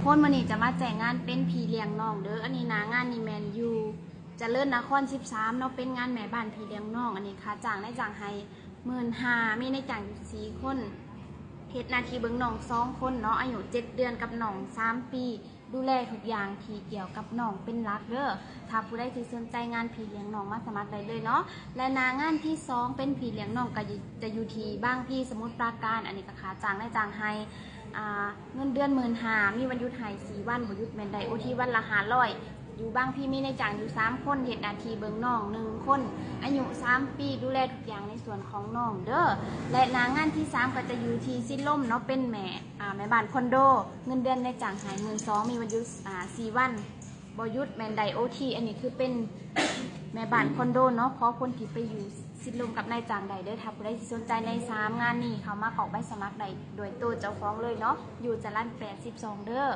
คนมื้อนี้จะมาแจ้งงานเป็นพี่เลี้ยงน้องเด้ออันนี้นะงานนี่แมนอยู่เจริญนคร13เนาะเป็นงานแม่บ้านพี่เลี้ยงน้องอันนี้ค่าจ้างได้จ้างให้15,000มีในจ้างอยู่4คนเฮ็ดหน้าที่เบิ่งน้อง2คนเนาะอายุ7 เดือนกับน้อง3 ปีดูแลทุกอย่างที่เกี่ยวกับน้องเป็นหลักเด้อถ้าผู้ใดที่สนใจงานพี่เลี้ยงน้องมาสมัครได้เลยเนาะและงานที่2เป็นพี่เลี้ยงน้องก็จะอยู่ที่บางพี่สมุทรปราการอันนี้ก็ค่าจ้างได้จ้างให้เงินเดือน15,000มีวันหยุดให้4 วันบ่หยุดแม่นได้โอทีวันละ500อยู่บางพี่มีในจ้างอยู่3 คนเฮ็ดหน้าที่เบิ่งน้อง1 คนอายุ3 ปีดูแลทุกอย่างในส่วนของน้องเด้อและงานที่3ก็จะอยู่ที่สิลมเนาะเป็นแม่บ้านคอนโดเงินเดือนในจ้างให้12,000มีวันหยุด4 วันบ่หยุดแม่นได้โอทีอันนี้คือเป็นแม่บ้านคอนโดเนาะขอคนที่ไปอยู่สิลมกับนายจ้างใดเด้อถ้าผู้ใดที่สนใจใน3 งานนี้เขามากรอกใบสมัครได้โดยตัวเจ้าของเลยเนาะอยู่จรัญ82เด้อ